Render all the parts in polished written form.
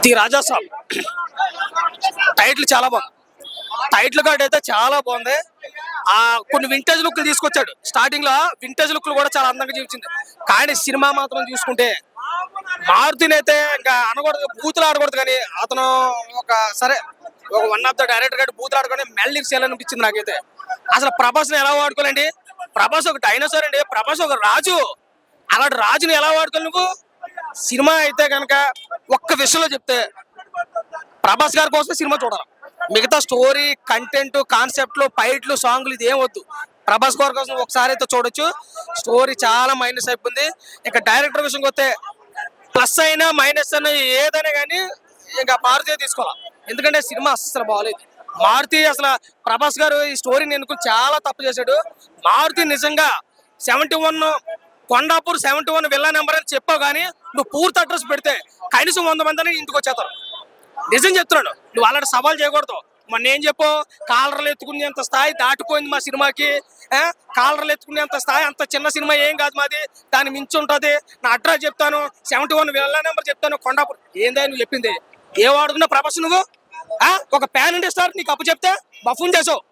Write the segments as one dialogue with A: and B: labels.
A: The Raja Saab title చాలా బాగుంది. Title card అయితే చాలా బాగుంది. ఆ కొన్ని వింటేజ్ లుక్లు తీసుకొచ్చాడు. స్టార్టింగ్ లో వింటేజ్ లుక్లు కూడా చాలా అందంగా చూపించింది. కానీ సినిమా మాత్రం చూసుకుంటే మారుతిని అయితే ఇంకా అనకూడదు, బూతులు ఆడకూడదు. కానీ అతను ఒక సరే ఒక వన్ ఆఫ్ ద డైరెక్టర్ గారు బూతులు ఆడుకొని మెల్లికి చేయాలనిపించింది నాకైతే. అసలు ప్రభాస్ ని ఎలా వాడుకోవాలండి? ప్రభాస్ ఒక డైనోసార్ అండి. ప్రభాస్ ఒక రాజు. అలాంటి రాజుని ఎలా వాడుకోవాలి నువ్వు? సినిమా అయితే కనుక ఒక్క విషయంలో చెప్తే ప్రభాస్ గారి కోసం సినిమా చూడాలి. మిగతా స్టోరీ, కంటెంట్, కాన్సెప్ట్లు, ఫైట్లు, సాంగ్లు ఇది ఏం వద్దు. ప్రభాస్ గారి కోసం ఒకసారి అయితే చూడొచ్చు. స్టోరీ చాలా మైనస్ అయిపోయింది. ఇంకా డైరెక్టర్ విషయంకి వస్తే ప్లస్ అయినా మైనస్ అయినా ఏదైనా కానీ ఇంకా మారుతి తీసుకోవాలి. ఎందుకంటే సినిమా అస్సలు బాగోలేదు. మారుతి అసలు ప్రభాస్ గారు ఈ స్టోరీని ఎన్నుకుని చాలా తప్పు చేశాడు. మారుతి నిజంగా 71 కొండాపూర్ 71 విల్లా నెంబర్ అని చెప్పావు. కానీ నువ్వు పూర్తి అడ్రస్ పెడితే కనీసం 100 మంది అని ఇంటికి వచ్చేస్తారు. నిజం చెప్తున్నాడు. నువ్వు అలాంటి సవాల్ చేయకూడదు. మొన్న ఏం చెప్పు, కాలర్లు ఎత్తుకునేంత స్థాయి దాటిపోయింది మా సినిమాకి. కాలర్లు ఎత్తుకునేంత స్థాయి అంత చిన్న సినిమా ఏం కాదు మాది, దాన్ని మించి ఉంటుంది. నా అడ్రస్ చెప్తాను, 71 విల్లా నెంబర్ చెప్తాను, కొండాపూర్. ఏందా నువ్వు చెప్పింది? ఏం ఆడుకున్నావు ప్రభాస్ నువ్వు? ఒక ప్యాన్ ఇండియా స్టార్ నీకు అప్పు చెప్తే బఫూన్ చేసావు.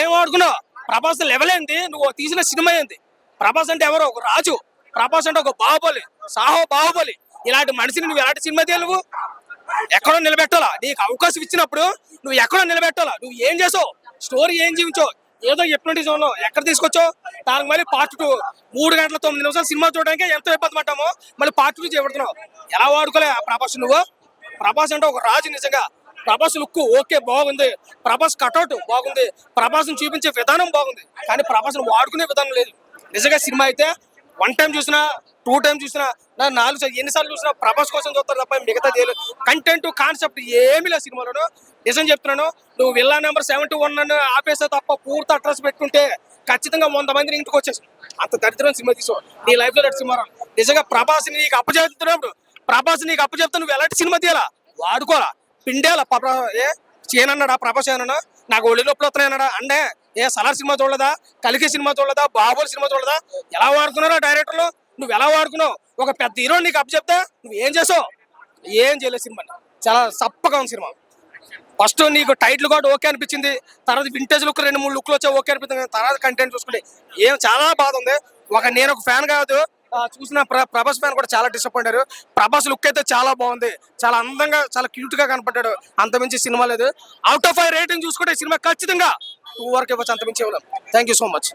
A: ఏం ఆడుకున్నావు? ప్రభాస్ లెవెల్ ఏంది? నువ్వు తీసిన సినిమా ఏంది? ప్రభాస్ అంటే ఎవరో ఒక రాజు. ప్రభాస్ అంటే ఒక బాహుబలి, సాహో బాహుబలి. ఇలాంటి మనిషిని నువ్వు ఎలాంటి సినిమా తీయాలి? నువ్వు ఎక్కడో నిలబెట్టాలా? నీకు అవకాశం ఇచ్చినప్పుడు నువ్వు ఎక్కడో నిలబెట్టాలా? నువ్వు ఏం చేసావు? స్టోరీ ఏం జీవించావు? ఏదో హిప్నోటిజంలో ఎక్కడ తీసుకొచ్చావు? దానికి మళ్ళీ పార్ట్ 2 3 గంటల 9 నిమిషాలు సినిమా చూడడానికి ఎంతో ఇబ్బంది పడ్డామో మళ్ళీ పార్ట్ 2 చేయబడుతున్నావు. ఎలా వాడుకోలే ప్రభాస్ నువ్వు? ప్రభాస్ అంటే ఒక రాజు నిజంగా. ప్రభాస్ లుక్ ఓకే బాగుంది, ప్రభాస్ కటౌట్ బాగుంది, ప్రభాస్ చూపించే విధానం బాగుంది. కానీ ప్రభాస్ వాడుకునే విధానం లేదు. నిజంగా సినిమా అయితే 1 టైం చూసినా 2 టైం చూసినా 4 ఎన్నిసార్లు చూసినా ప్రభాస్ కోసం చూస్తారు తప్ప మిగతా కంటెంట్, కాన్సెప్ట్ ఏమీ లేదు సినిమాలో. నిజం చెప్తున్నాను. నువ్వు విల్లా నెంబర్ 71 అని ఆపేసా తప్ప పూర్తి అడ్రస్ పెట్టుకుంటే ఖచ్చితంగా 100 మందిని ఇంటికి వచ్చేసి అంత దరిద్రం సినిమా తీసుకో. నీ లైఫ్ లో సినిమా నిజంగా ప్రభాస్ నీకు అప్పు చెప్తున్నప్పుడు నువ్వు ఎలాంటి సినిమా తీయాలా? వాడుకోరా, పిండేలా. చేయనన్నాడా ప్రభాస్? ఏమన్నా నాకు ఒళ్ళు నొప్పులు వస్తున్నాయన్నాడా? అంటే సలార్ సినిమా చూడలేదా? కలికి సినిమా చూడలేదా? బాహుబలి సినిమా చూడలేదా? ఎలా వాడుకున్నారా డైరెక్టర్లు? నువ్వు ఎలా వాడుకున్నావు? ఒక పెద్ద హీరో నీకు అప్పు చెప్తే నువ్వు ఏం చేసావు? ఏం చేయలేదు. సినిమా చాలా సప్పగా ఉంది సినిమా. ఫస్ట్ నీకు టైటిల్ కూడా ఓకే అనిపించింది, తర్వాత వింటేజ్ లుక్ 2-3 లుక్లు వచ్చా ఓకే అనిపించింది, తర్వాత కంటెంట్ చూసుకుంటే ఏం చాలా బాధ ఉంది. నేను ఒక ఫ్యాన్ కాదు, చూసిన ప్రభాస్ ఫ్యాన్ కూడా చాలా డిసప్పాయింట్ అయ్యారు. ప్రభాస్ లుక్ అయితే చాలా బాగుంది, చాలా అందంగా, చాలా క్యూట్ గా కనపడ్డాడు. అంతమించి సినిమా లేదు. అవుట్ ఆఫ్ 5 రేటింగ్ చూసుకుంటే సినిమా ఖచ్చితంగా 2 వరకు ఇవ్వచ్చు, అంతమించి ఇవ్వలేదు. Thank you so much.